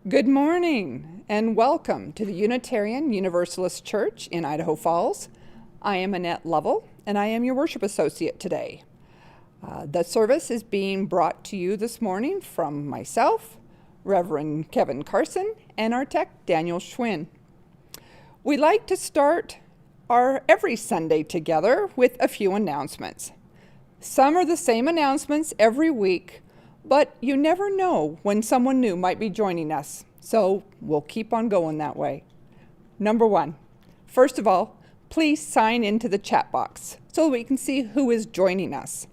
Good morning and welcome to the Unitarian Universalist Church in Idaho Falls. I am Annette Lovell and I am your worship associate today. The service is being brought to you this morning from myself, Reverend Kevin Carson, and our tech, Daniel Schwinn. We like to start our every Sunday together with a few announcements. Some are the same announcements every week, but you never know when someone new might be joining us, so we'll keep on going that way. Number one, first of all, please sign into the chat box so we can see who is joining us.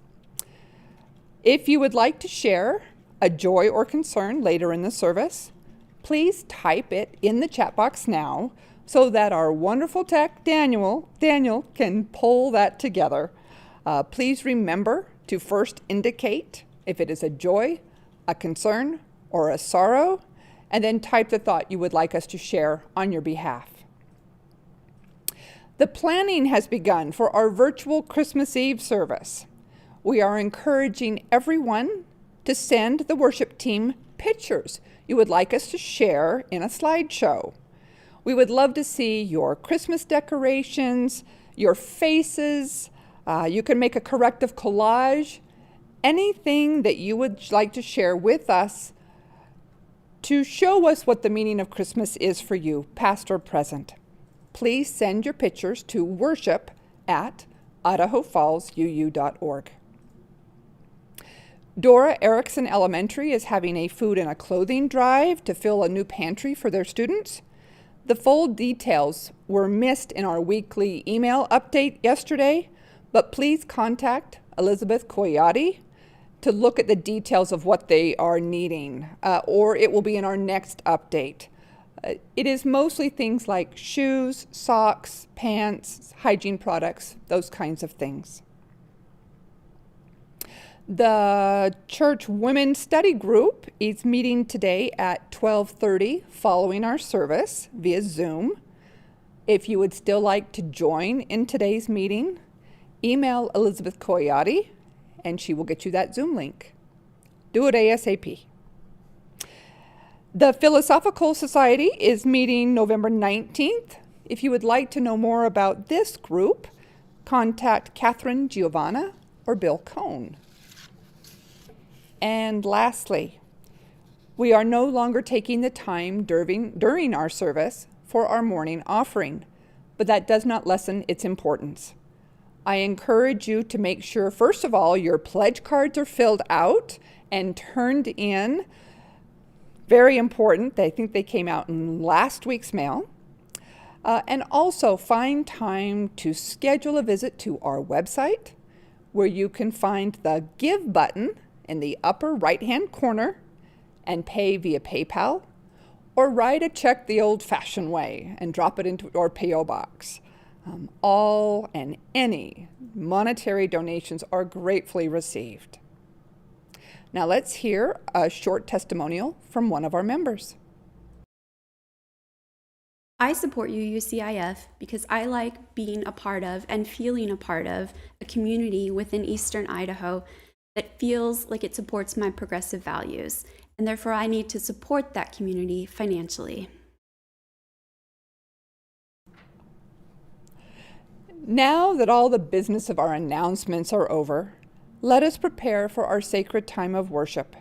If you would like to share a joy or concern later in the service, please type it in the chat box now so that our wonderful tech, Daniel, can pull that together. Please remember to first indicate if it is a joy, a concern, or a sorrow, and then type the thought you would like us to share on your behalf. The planning has begun for our virtual Christmas Eve service. We are encouraging everyone to send the worship team pictures you would like us to share in a slideshow. We would love to see your Christmas decorations, your faces. You can make a corrective collage. Anything that you would like to share with us to show us what the meaning of Christmas is for you, past or present. Please send your pictures to worship@idahofallsuu.org. Dora Erickson Elementary is having a food and a clothing drive to fill a new pantry for their students. The full details were missed in our weekly email update yesterday, but please contact Elizabeth Coyote to look at the details of what they are needing, or it will be in our next update. It is mostly things like shoes, socks, pants, hygiene products, those kinds of things. The church women's study group is meeting today at 12:30 following our service via Zoom. If you would still like to join in today's meeting, email Elizabeth Coyote and she will get you that Zoom link. Do it ASAP. The Philosophical Society is meeting November 19th. If you would like to know more about this group, contact Catherine Giovanna or Bill Cohn. And lastly, we are no longer taking the time during our service for our morning offering, but that does not lessen its importance. I encourage you to make sure, first of all, your pledge cards are filled out and turned in. Very important. I think they came out in last week's mail. And also find time to schedule a visit to our website, where you can find the Give button in the upper right-hand corner and pay via PayPal, or write a check the old-fashioned way and drop it into our P.O. box. All and any monetary donations are gratefully received. Now let's hear a short testimonial from one of our members. I support UUCIF because I like being a part of and feeling a part of a community within Eastern Idaho that feels like it supports my progressive values, and therefore I need to support that community financially. Now that all the business of our announcements are over, let us prepare for our sacred time of worship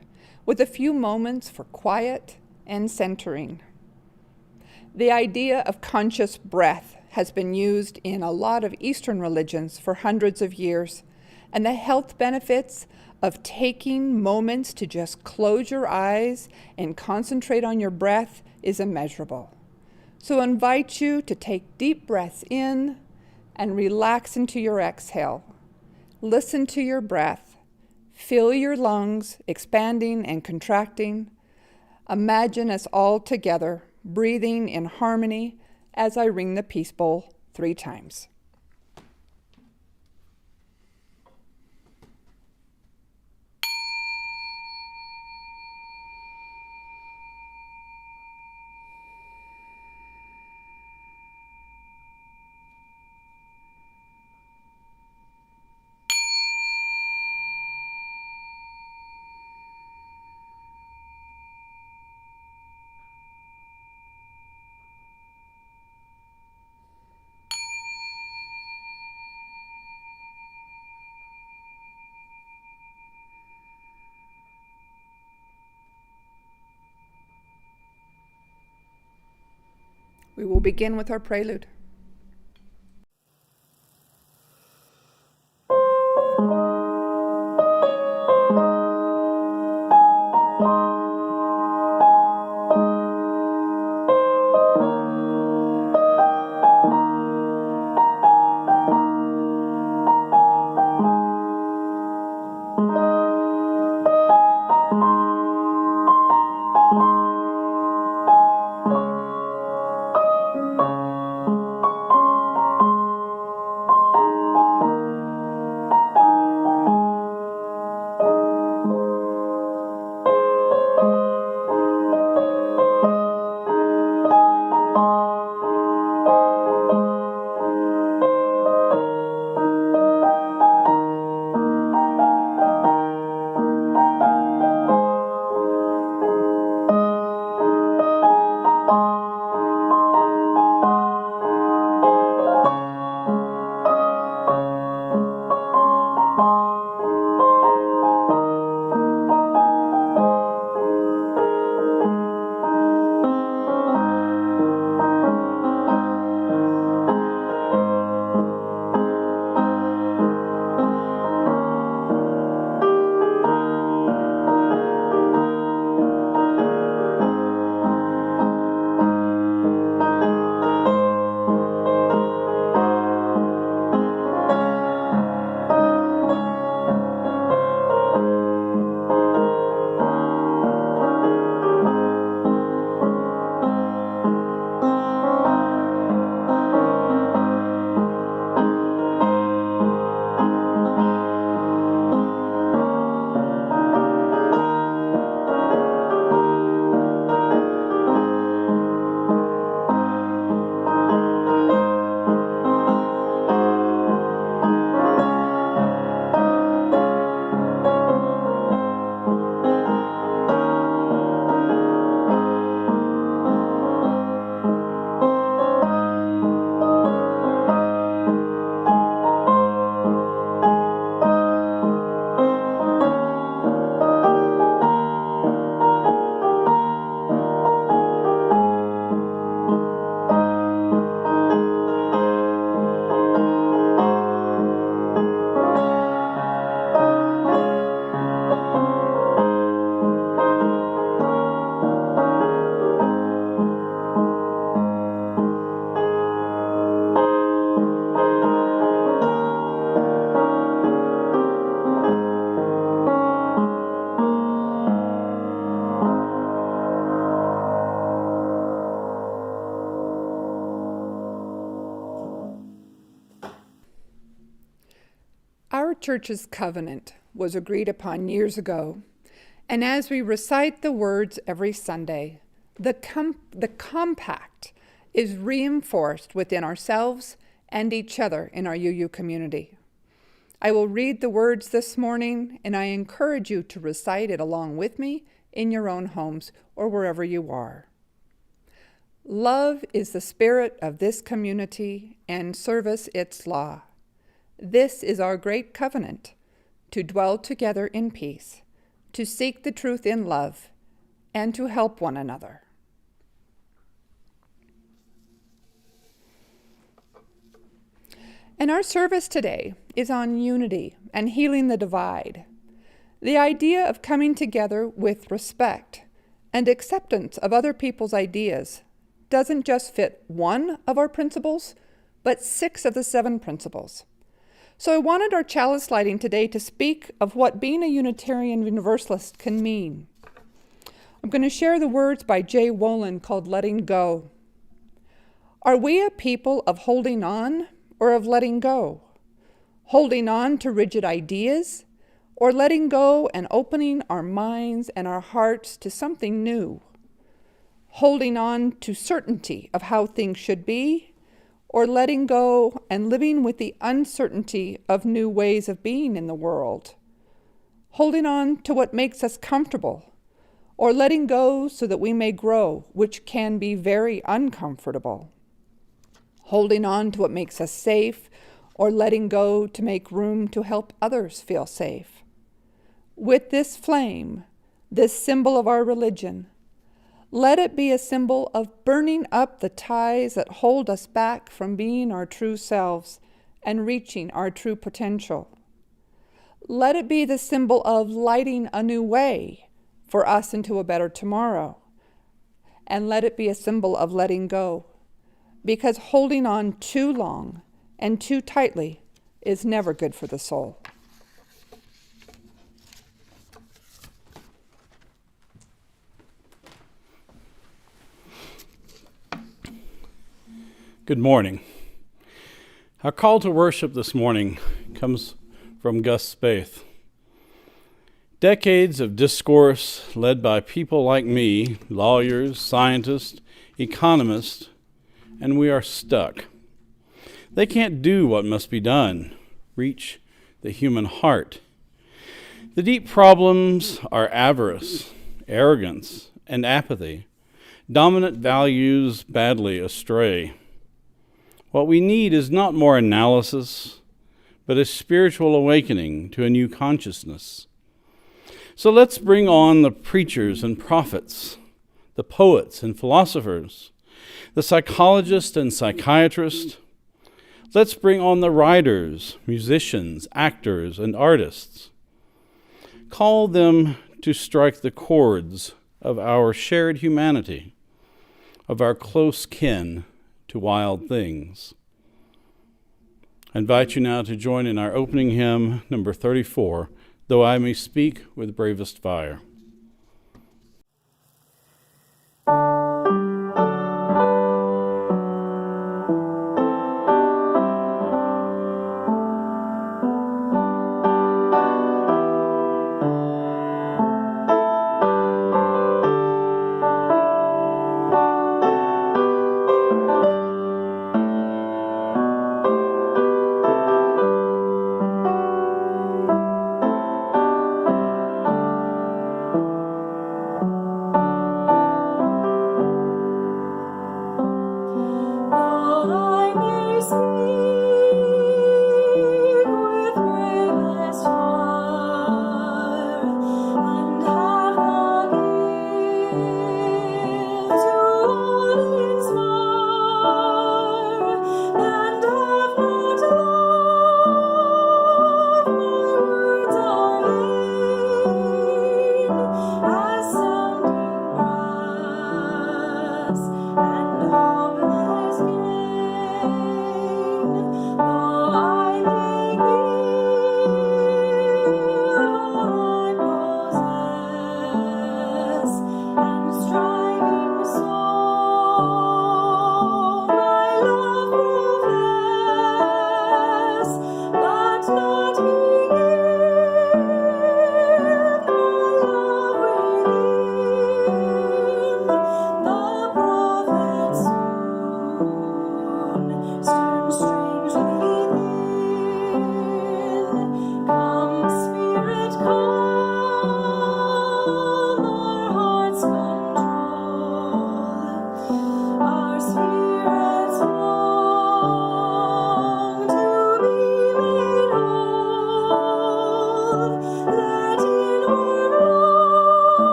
with a few moments for quiet and centering. The idea of conscious breath has been used in a lot of Eastern religions for hundreds of years, and the health benefits of taking moments to just close your eyes and concentrate on your breath is immeasurable. So I invite you to take deep breaths in and relax into your exhale. Listen to your breath. Feel your lungs expanding and contracting. Imagine us all together, breathing in harmony as I ring the peace bowl 3 times. We will begin with our prelude. Our church's covenant was agreed upon years ago, and as we recite the words every Sunday, the compact is reinforced within ourselves and each other in our UU community. I will read the words this morning, and I encourage you to recite it along with me in your own homes or wherever you are. Love is the spirit of this community, and service its law. This is our great covenant, to dwell together in peace, to seek the truth in love, and to help one another. And our service today is on unity and healing the divide. The idea of coming together with respect and acceptance of other people's ideas doesn't just fit one of our principles, but 6 of the 7 principles. So I wanted our chalice lighting today to speak of what being a Unitarian Universalist can mean. I'm going to share the words by Jay Wolin called Letting Go. Are we a people of holding on or of letting go? Holding on to rigid ideas or letting go and opening our minds and our hearts to something new? Holding on to certainty of how things should be, or letting go and living with the uncertainty of new ways of being in the world? Holding on to what makes us comfortable, or letting go so that we may grow, which can be very uncomfortable? Holding on to what makes us safe, or letting go to make room to help others feel safe? With this flame, this symbol of our religion, Let it be a symbol of burning up the ties that hold us back from being our true selves and reaching our true potential. Let it be the symbol of lighting a new way for us into a better tomorrow. And let it be a symbol of letting go, because holding on too long and too tightly is never good for the soul. Good morning. Our call to worship this morning comes from Gus Spaeth. Decades of discourse led by people like me, lawyers, scientists, economists, and we are stuck. They can't do what must be done, reach the human heart. The deep problems are avarice, arrogance, and apathy, dominant values badly astray. What we need is not more analysis, but a spiritual awakening to a new consciousness. So let's bring on the preachers and prophets, the poets and philosophers, the psychologists and psychiatrists. Let's bring on the writers, musicians, actors, and artists. Call them to strike the chords of our shared humanity, of our close kin to wild things. I invite you now to join in our opening hymn, number 34, Though I May Speak with Bravest Fire.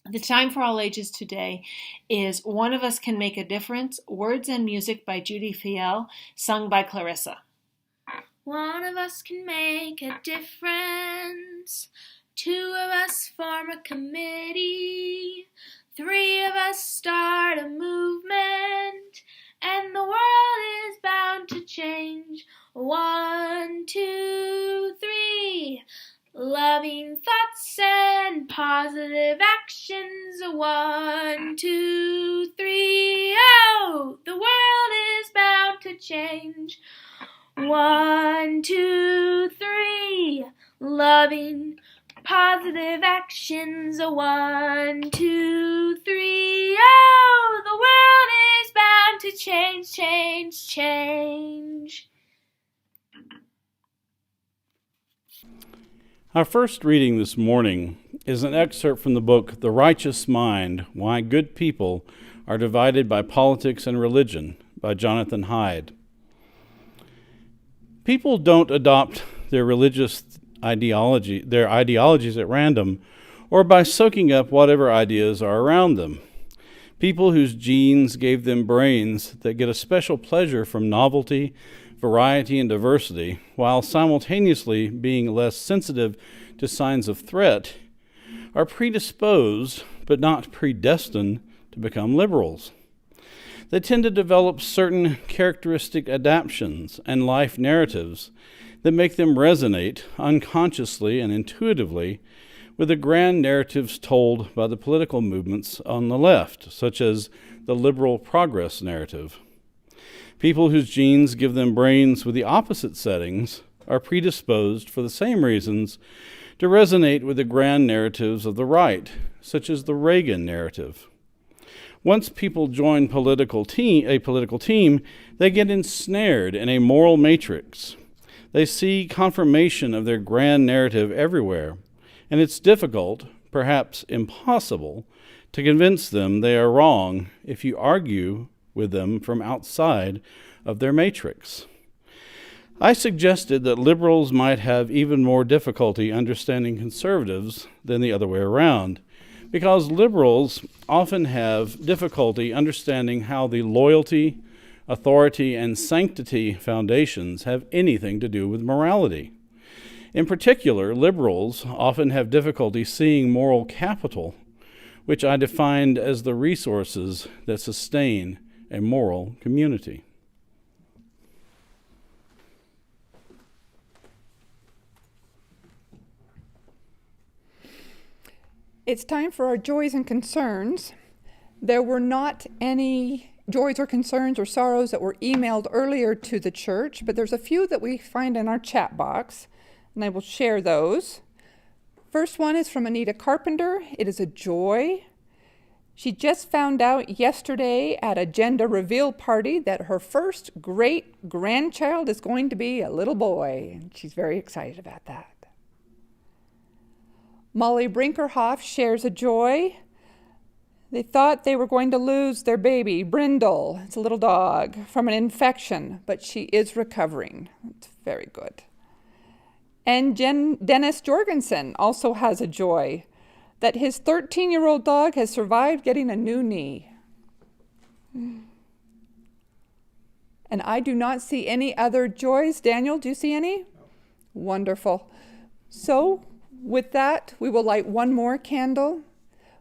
The time for all ages today is One of Us Can Make a Difference, words and music by Judy Fiel, sung by Clarissa. One of us can make a difference. 2 of us form a committee. 3 of us start a movement. And the world is bound to change. 1, 2, 3. Loving thoughts and positive actions. 1, 2, 3. Oh, the world is bound to change. 1, 2, 3. Loving positive actions. 1, 2, 3. Oh, the world is bound to change, change, change. Our first reading this morning is an excerpt from the book The Righteous Mind: Why Good People Are Divided by Politics and Religion by Jonathan Haidt. People don't adopt their ideologies at random or by soaking up whatever ideas are around them. People whose genes gave them brains that get a special pleasure from novelty, variety, and diversity, while simultaneously being less sensitive to signs of threat, are predisposed, but not predestined, to become liberals. They tend to develop certain characteristic adaptations and life narratives that make them resonate unconsciously and intuitively with the grand narratives told by the political movements on the left, such as the liberal progress narrative. People whose genes give them brains with the opposite settings are predisposed, for the same reasons, to resonate with the grand narratives of the right, such as the Reagan narrative. Once people join a political team, they get ensnared in a moral matrix. They see confirmation of their grand narrative everywhere, and it's difficult, perhaps impossible, to convince them they are wrong if you argue with them from outside of their matrix. I suggested that liberals might have even more difficulty understanding conservatives than the other way around, because liberals often have difficulty understanding how the loyalty, authority, and sanctity foundations have anything to do with morality. In particular, liberals often have difficulty seeing moral capital, which I defined as the resources that sustain a moral community. It's time for our joys and concerns. There were not any joys or concerns or sorrows that were emailed earlier to the church, but there's a few that we find in our chat box, and I will share those. First one is from Anita Carpenter. It is a joy. She just found out yesterday at a gender reveal party that her first great-grandchild is going to be a little boy, and she's very excited about that. Molly Brinkerhoff shares a joy. They thought they were going to lose their baby, Brindle, it's a little dog, from an infection, but she is recovering. It's very good. And Dennis Jorgensen also has a joy that his 13-year-old dog has survived getting a new knee. And I do not see any other joys. Daniel, do you see any? No. Wonderful. So with that, we will light one more candle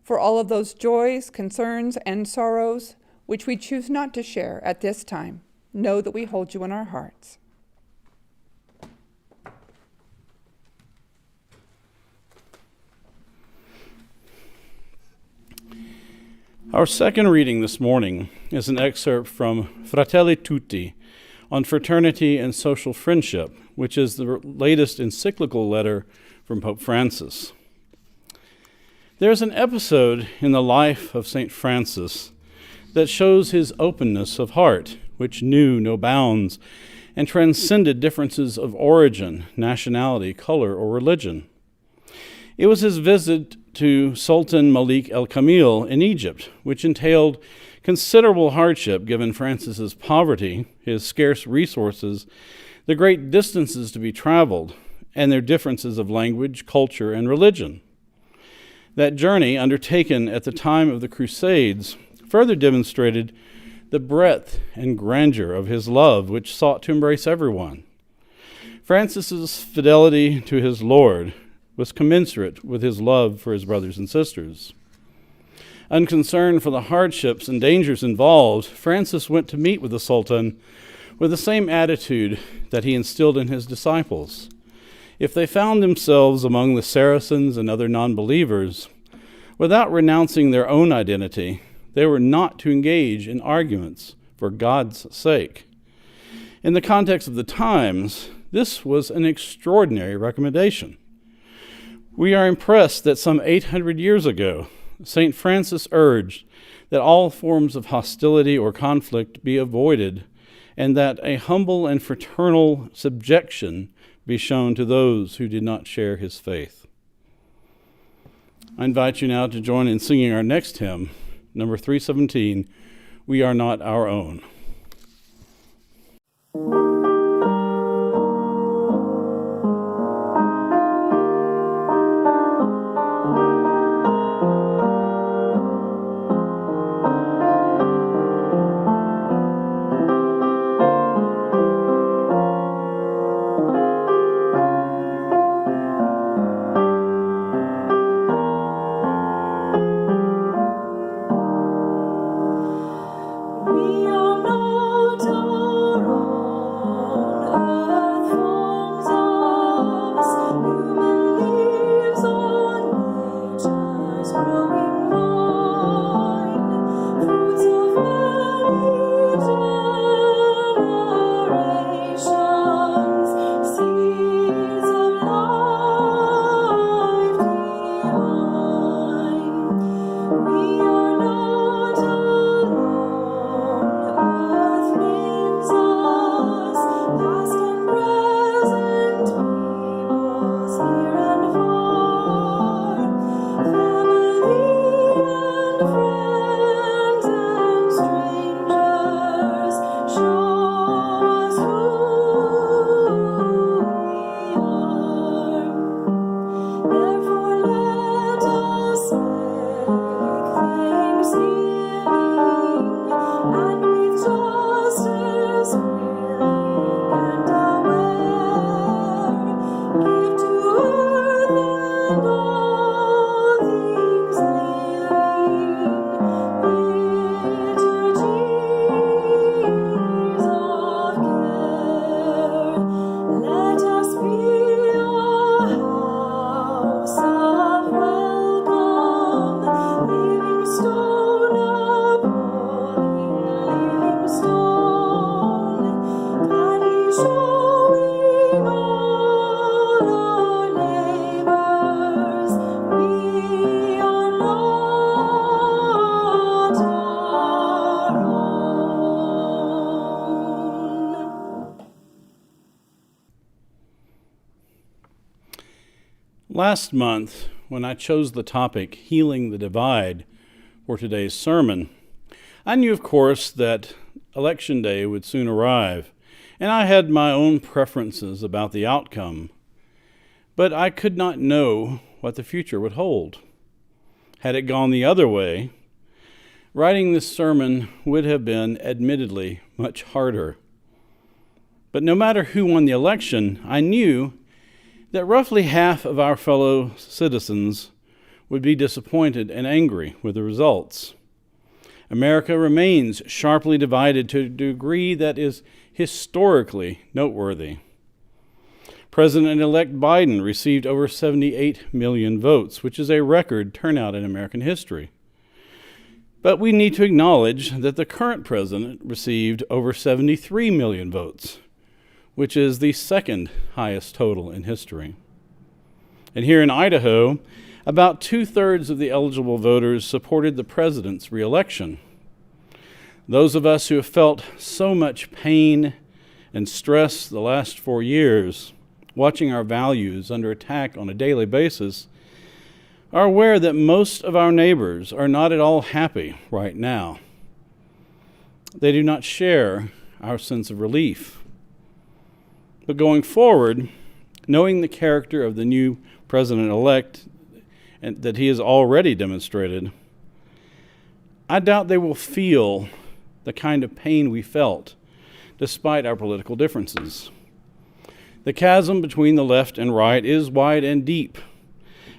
for all of those joys, concerns, and sorrows which we choose not to share at this time. Know that we hold you in our hearts. Our second reading this morning is an excerpt from Fratelli Tutti on fraternity and social friendship, which is the latest encyclical letter from Pope Francis. There's an episode in the life of St. Francis that shows his openness of heart, which knew no bounds and transcended differences of origin, nationality, color, or religion. It was his visit to Sultan Malik el-Kamil in Egypt, which entailed considerable hardship given Francis's poverty, his scarce resources, the great distances to be traveled, and their differences of language, culture, and religion. That journey, undertaken at the time of the Crusades, further demonstrated the breadth and grandeur of his love, which sought to embrace everyone. Francis's fidelity to his Lord was commensurate with his love for his brothers and sisters. Unconcerned for the hardships and dangers involved, Francis went to meet with the Sultan with the same attitude that he instilled in his disciples. If they found themselves among the Saracens and other non-believers, without renouncing their own identity, they were not to engage in arguments for God's sake. In the context of the times, this was an extraordinary recommendation. We are impressed that some 800 years ago, St. Francis urged that all forms of hostility or conflict be avoided, and that a humble and fraternal subjection be shown to those who did not share his faith. I invite you now to join in singing our next hymn, number 317, We Are Not Our Own. Last month, when I chose the topic, Healing the Divide, for today's sermon, I knew, of course, that Election Day would soon arrive, and I had my own preferences about the outcome. But I could not know what the future would hold. Had it gone the other way, writing this sermon would have been, admittedly, much harder. But no matter who won the election, I knew that roughly half of our fellow citizens would be disappointed and angry with the results. America remains sharply divided to a degree that is historically noteworthy. President-elect Biden received over 78 million votes, which is a record turnout in American history. But we need to acknowledge that the current president received over 73 million votes, which is the second highest total in history. And here in Idaho, about 2/3 of the eligible voters supported the president's reelection. Those of us who have felt so much pain and stress the last 4 years, watching our values under attack on a daily basis, are aware that most of our neighbors are not at all happy right now. They do not share our sense of relief. But going forward, knowing the character of the new president-elect and that he has already demonstrated, I doubt they will feel the kind of pain we felt despite our political differences. The chasm between the left and right is wide and deep,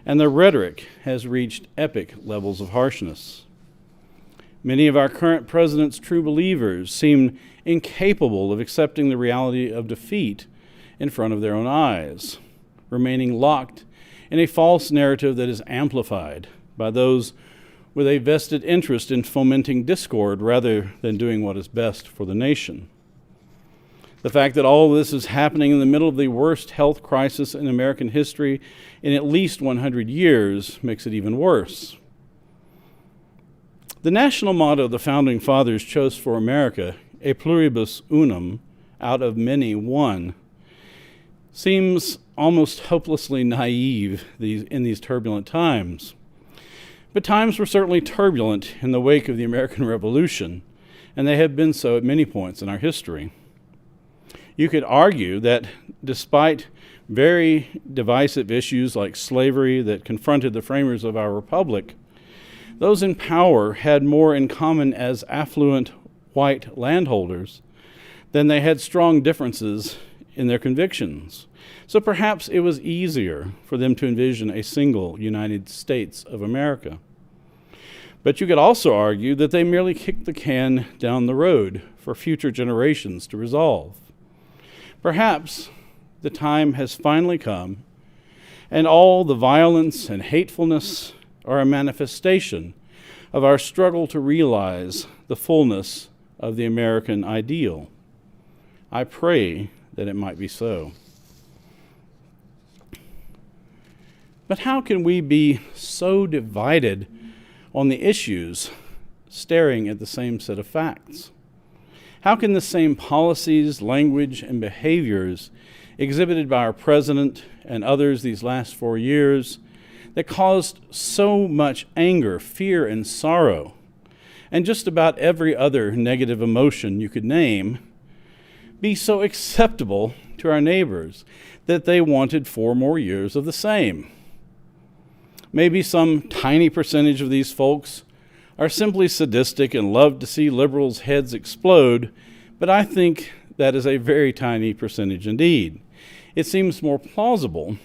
and the rhetoric has reached epic levels of harshness. Many of our current president's true believers seem incapable of accepting the reality of defeat in front of their own eyes, remaining locked in a false narrative that is amplified by those with a vested interest in fomenting discord rather than doing what is best for the nation. The fact that all of this is happening in the middle of the worst health crisis in American history in at least 100 years makes it even worse. The national motto the Founding Fathers chose for America, E pluribus unum, out of many one, seems almost hopelessly naive in these turbulent times. But times were certainly turbulent in the wake of the American Revolution, and they have been so at many points in our history. You could argue that despite very divisive issues like slavery that confronted the framers of our republic, those in power had more in common as affluent white landholders than they had strong differences in their convictions. So perhaps it was easier for them to envision a single United States of America. But you could also argue that they merely kicked the can down the road for future generations to resolve. Perhaps the time has finally come, and all the violence and hatefulness are a manifestation of our struggle to realize the fullness of the American ideal. I pray that it might be so. But how can we be so divided on the issues, staring at the same set of facts? How can the same policies, language, and behaviors exhibited by our president and others these last 4 years that caused so much anger, fear, and sorrow, and just about every other negative emotion you could name, be so acceptable to our neighbors that they wanted 4 more years of the same? Maybe some tiny percentage of these folks are simply sadistic and love to see liberals' heads explode, but I think that is a very tiny percentage indeed. It seems more plausible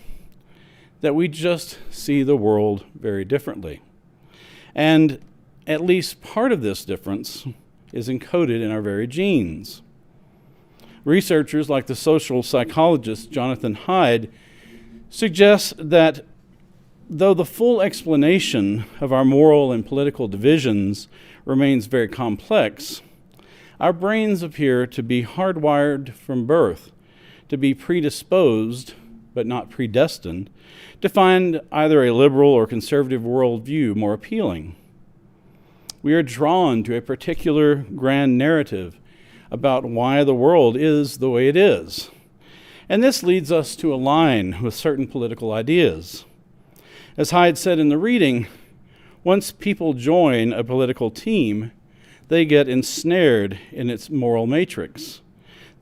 that we just see the world very differently. And at least part of this difference is encoded in our very genes. Researchers like the social psychologist Jonathan Haidt suggest that though the full explanation of our moral and political divisions remains very complex, our brains appear to be hardwired from birth to be predisposed, but not predestined, to find either a liberal or conservative worldview more appealing. We are drawn to a particular grand narrative about why the world is the way it is. And this leads us to align with certain political ideas. As Hyde said in the reading, once people join a political team, they get ensnared in its moral matrix.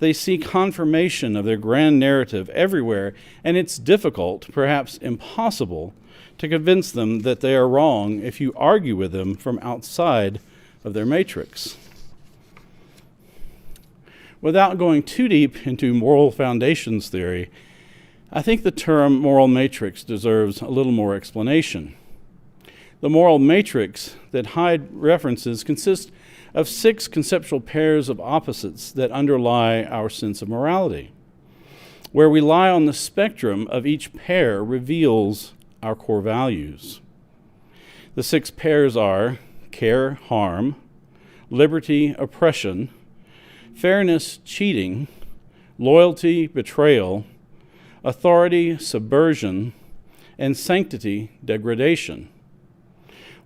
They see confirmation of their grand narrative everywhere, and it's difficult, perhaps impossible, to convince them that they are wrong if you argue with them from outside of their matrix. Without going too deep into moral foundations theory, I think the term moral matrix deserves a little more explanation. The moral matrix that Hyde references consists of 6 conceptual pairs of opposites that underlie our sense of morality. Where we lie on the spectrum of each pair reveals our core values. The 6 pairs are care, harm, liberty, oppression, fairness, cheating, loyalty, betrayal, authority, subversion, and sanctity, degradation.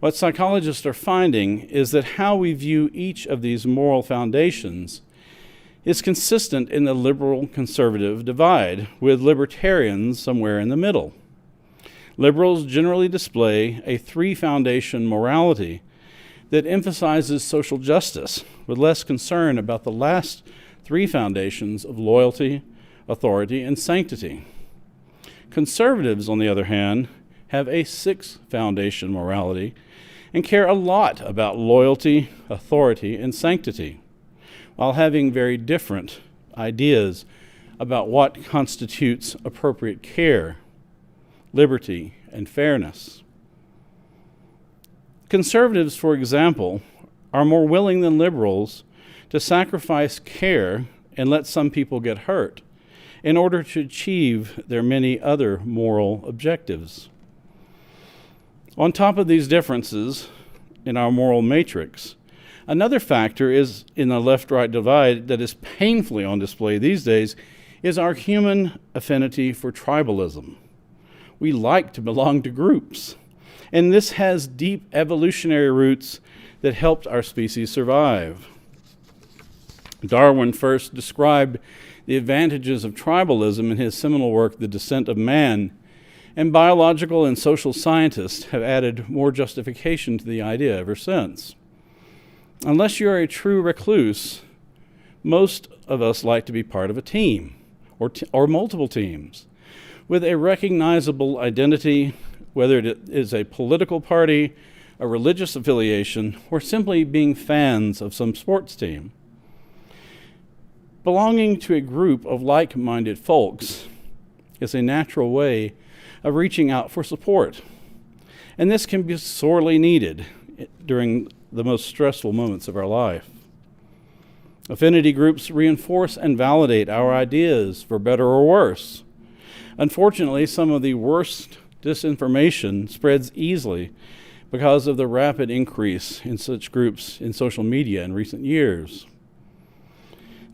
What psychologists are finding is that how we view each of these moral foundations is consistent in the liberal-conservative divide, with libertarians somewhere in the middle. Liberals generally display a 3-foundation morality that emphasizes social justice, with less concern about the last 3 foundations of loyalty, authority, and sanctity. Conservatives, on the other hand, have a 6-foundation morality and care a lot about loyalty, authority, and sanctity, while having very different ideas about what constitutes appropriate care, liberty, and fairness. Conservatives, for example, are more willing than liberals to sacrifice care and let some people get hurt in order to achieve their many other moral objectives. On top of these differences in our moral matrix, another factor is in the left-right divide that is painfully on display these days is our human affinity for tribalism. We like to belong to groups, and this has deep evolutionary roots that helped our species survive. Darwin first described the advantages of tribalism in his seminal work, The Descent of Man, and biological and social scientists have added more justification to the idea ever since. Unless you're a true recluse, most of us like to be part of a team or multiple teams with a recognizable identity, whether it is a political party, a religious affiliation, or simply being fans of some sports team. Belonging to a group of like-minded folks is a natural way of reaching out for support, and this can be sorely needed during the most stressful moments of our life. Affinity groups reinforce and validate our ideas, for better or worse. Unfortunately, some of the worst disinformation spreads easily because of the rapid increase in such groups in social media in recent years.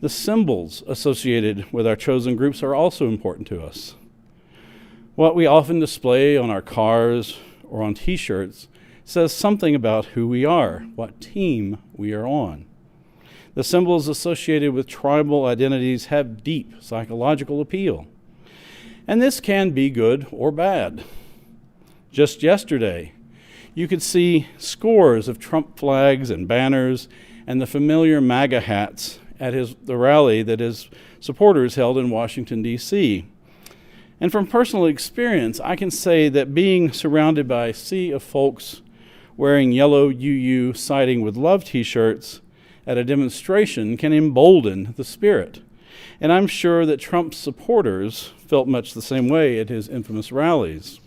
The symbols associated with our chosen groups are also important to us. What we often display on our cars or on t-shirts says something about who we are, what team we are on. The symbols associated with tribal identities have deep psychological appeal, and this can be good or bad. Just yesterday, you could see scores of Trump flags and banners and the familiar MAGA hats at the rally that his supporters held in Washington, D.C. And from personal experience, I can say that being surrounded by a sea of folks wearing yellow UU Siding with Love t-shirts at a demonstration can embolden the spirit. And I'm sure that Trump's supporters felt much the same way at his infamous rallies.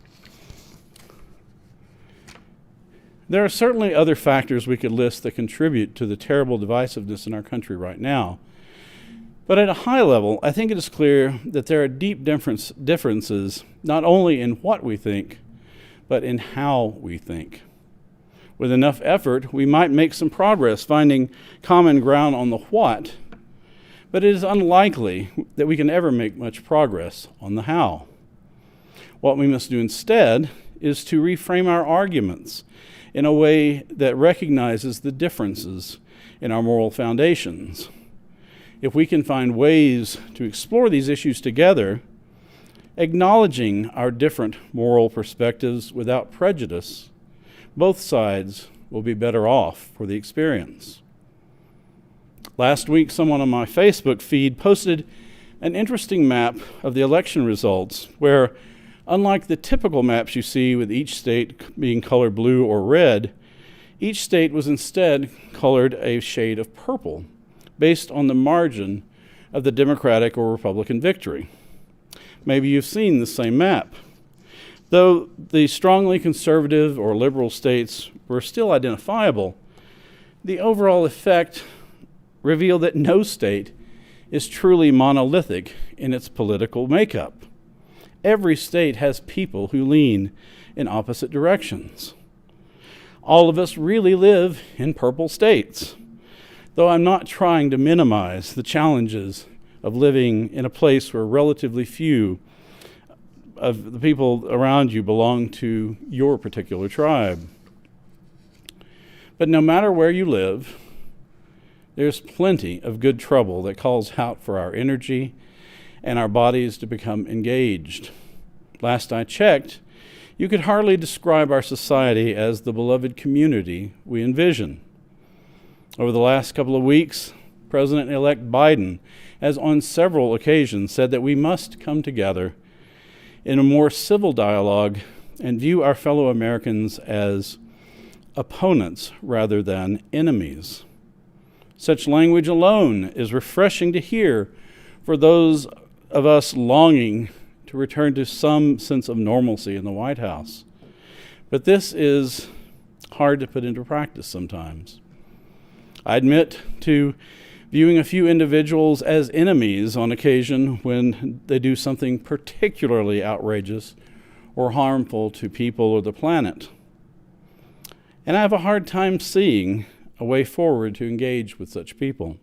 There are certainly other factors we could list that contribute to the terrible divisiveness in our country right now. But at a high level, I think it is clear that there are deep differences not only in what we think, but in how we think. With enough effort, we might make some progress finding common ground on the what, but it is unlikely that we can ever make much progress on the how. What we must do instead is to reframe our arguments in a way that recognizes the differences in our moral foundations. If we can find ways to explore these issues together, acknowledging our different moral perspectives without prejudice, both sides will be better off for the experience. Last week, someone on my Facebook feed posted an interesting map of the election results where, unlike the typical maps you see with each state being colored blue or red, each state was instead colored a shade of purple based on the margin of the Democratic or Republican victory. Maybe you've seen the same map. Though the strongly conservative or liberal states were still identifiable, the overall effect revealed that no state is truly monolithic in its political makeup. Every state has people who lean in opposite directions. All of us really live in purple states, though I'm not trying to minimize the challenges of living in a place where relatively few of the people around you belong to your particular tribe. But no matter where you live, there's plenty of good trouble that calls out for our energy and our bodies to become engaged. Last I checked, you could hardly describe our society as the beloved community we envision. Over the last couple of weeks, President-elect Biden has on several occasions said that we must come together in a more civil dialogue and view our fellow Americans as opponents rather than enemies. Such language alone is refreshing to hear for those of us longing to return to some sense of normalcy in the White House. But this is hard to put into practice sometimes. I admit to viewing a few individuals as enemies on occasion when they do something particularly outrageous or harmful to people or the planet. And I have a hard time seeing a way forward to engage with such people.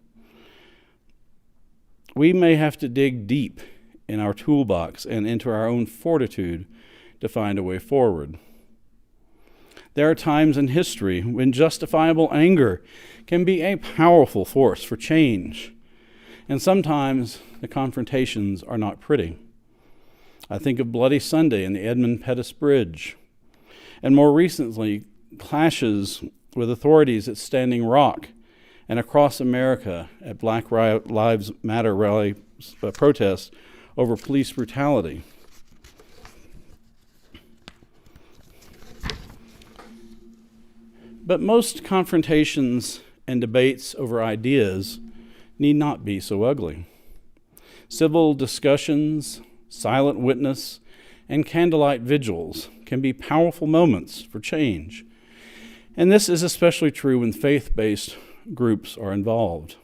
We may have to dig deep in our toolbox and into our own fortitude to find a way forward. There are times in history when justifiable anger can be a powerful force for change. And sometimes the confrontations are not pretty. I think of Bloody Sunday and the Edmund Pettus Bridge, and more recently, clashes with authorities at Standing Rock and across America at Black Lives Matter rally protests over police brutality. But most confrontations and debates over ideas need not be so ugly. Civil discussions, silent witness, and candlelight vigils can be powerful moments for change. And this is especially true when faith-based groups are involved.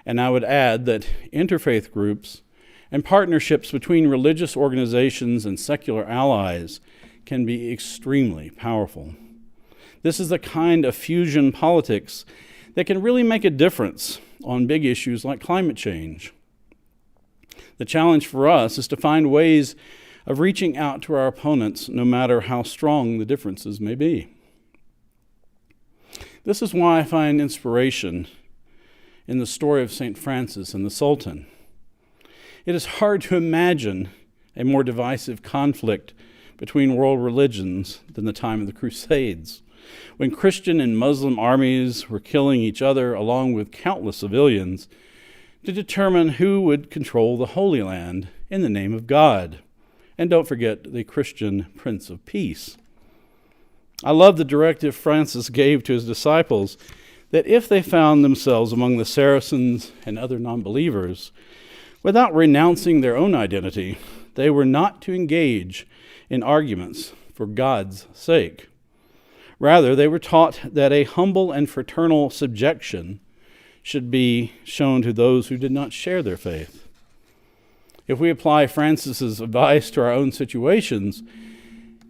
And I would add that interfaith groups and partnerships between religious organizations and secular allies can be extremely powerful. This is the kind of fusion politics that can really make a difference on big issues like climate change. The challenge for us is to find ways of reaching out to our opponents no matter how strong the differences may be. This is why I find inspiration in the story of St. Francis and the Sultan. It is hard to imagine a more divisive conflict between world religions than the time of the Crusades, when Christian and Muslim armies were killing each other along with countless civilians to determine who would control the Holy Land in the name of God. And don't forget the Christian Prince of Peace. I love the directive Francis gave to his disciples that if they found themselves among the Saracens and other non-believers, without renouncing their own identity, they were not to engage in arguments for God's sake. Rather, they were taught that a humble and fraternal subjection should be shown to those who did not share their faith. If we apply Francis's advice to our own situations,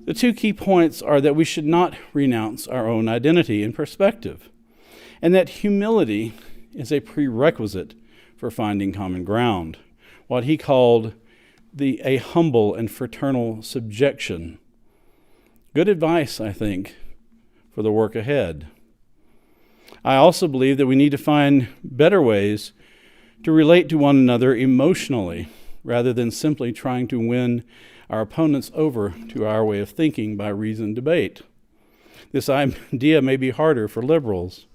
the two key points are that we should not renounce our own identity and perspective, and that humility is a prerequisite for finding common ground, what he called a humble and fraternal subjection. Good advice, I think, for the work ahead. I also believe that we need to find better ways to relate to one another emotionally rather than simply trying to win our opponents over to our way of thinking by reasoned debate. This idea may be harder for liberals.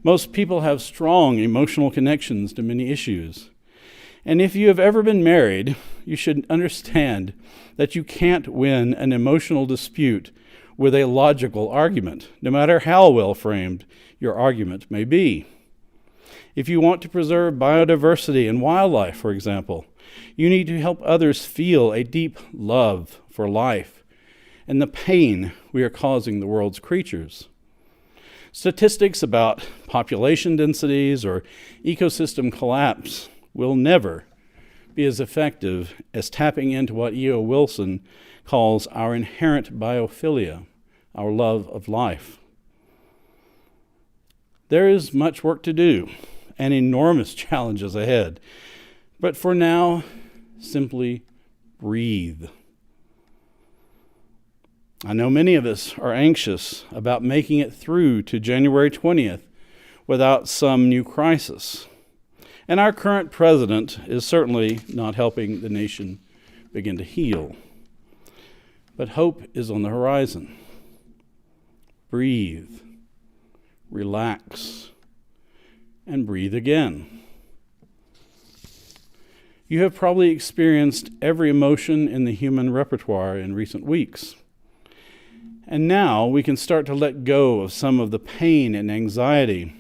Most people have strong emotional connections to many issues. And if you have ever been married, you should understand that you can't win an emotional dispute with a logical argument, no matter how well framed your argument may be. If you want to preserve biodiversity and wildlife, for example, you need to help others feel a deep love for life and the pain we are causing the world's creatures. Statistics about population densities or ecosystem collapse will never be as effective as tapping into what E.O. Wilson calls our inherent biophilia, our love of life. There is much work to do and enormous challenges ahead, but for now, simply breathe. I know many of us are anxious about making it through to January 20th without some new crisis. And our current president is certainly not helping the nation begin to heal. But hope is on the horizon. Breathe, relax, and breathe again. You have probably experienced every emotion in the human repertoire in recent weeks. And now we can start to let go of some of the pain and anxiety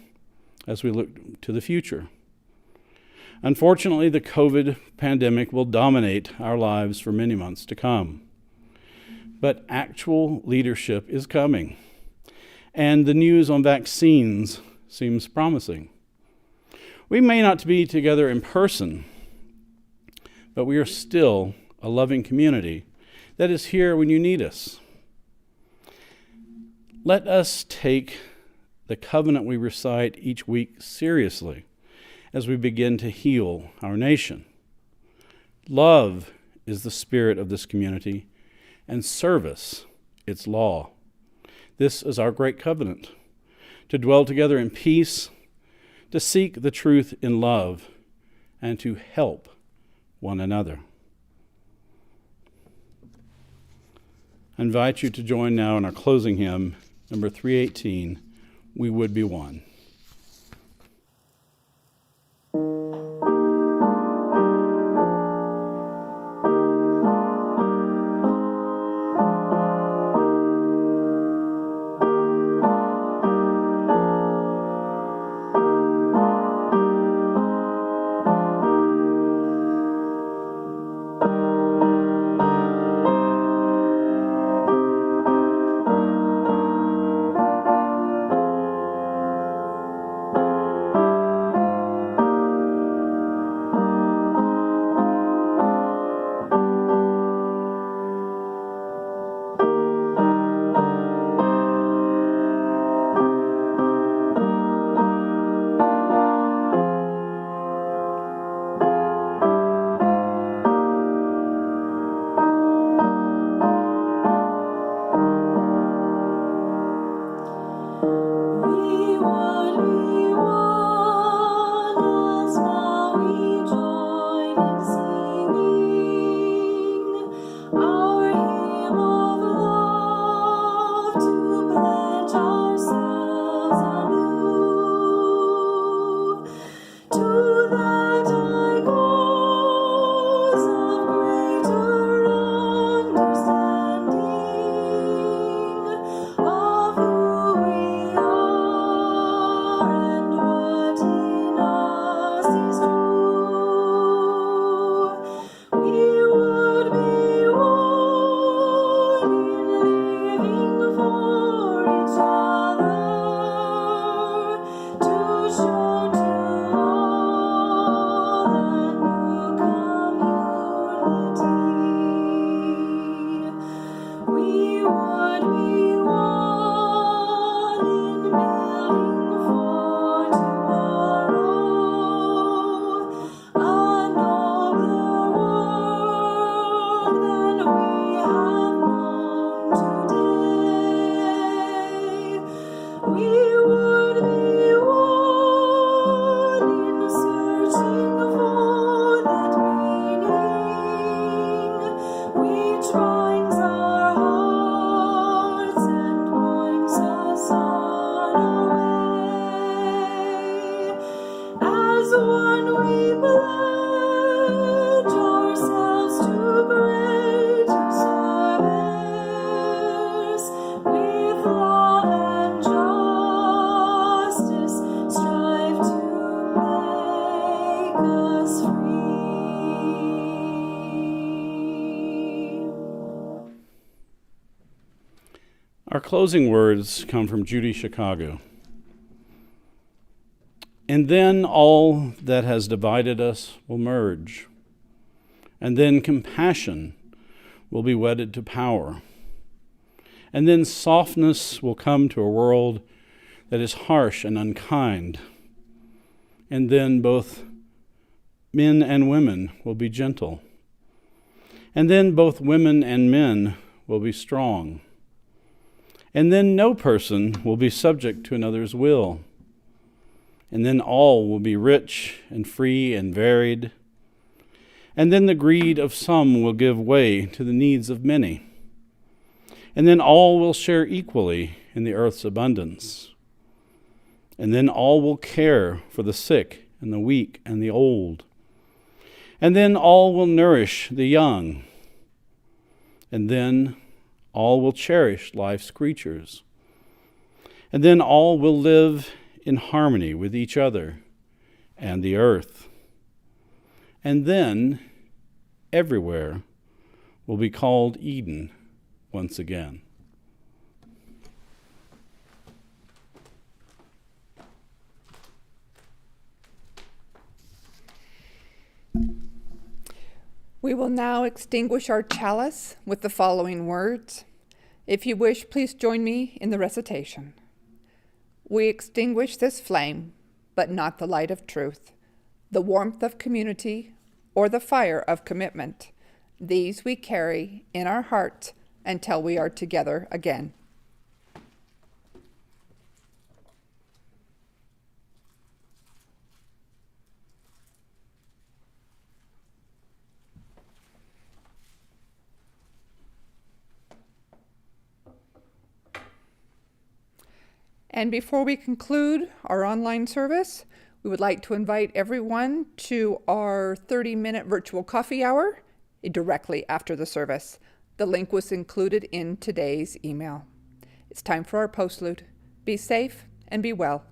as we look to the future. Unfortunately, the COVID pandemic will dominate our lives for many months to come. But actual leadership is coming, and the news on vaccines seems promising. We may not be together in person, but we are still a loving community that is here when you need us. Let us take the covenant we recite each week seriously as we begin to heal our nation. Love is the spirit of this community, and service its law. This is our great covenant, to dwell together in peace, to seek the truth in love, and to help one another. I invite you to join now in our closing hymn, number 318, We Would Be One. Our closing words come from Judy Chicago. And then all that has divided us will merge. And then compassion will be wedded to power. And then softness will come to a world that is harsh and unkind. And then both men and women will be gentle. And then both women and men will be strong. And then no person will be subject to another's will. And then all will be rich and free and varied. And then the greed of some will give way to the needs of many. And then all will share equally in the earth's abundance. And then all will care for the sick and the weak and the old. And then all will nourish the young. And then all will cherish life's creatures. And then all will live in harmony with each other and the earth. And then everywhere will be called Eden once again. We will now extinguish our chalice with the following words. If you wish, please join me in the recitation. We extinguish this flame, but not the light of truth, the warmth of community, or the fire of commitment. These we carry in our hearts until we are together again. And before we conclude our online service, we would like to invite everyone to our 30-minute virtual coffee hour directly after the service. The link was included in today's email. It's time for our postlude. Be safe and be well.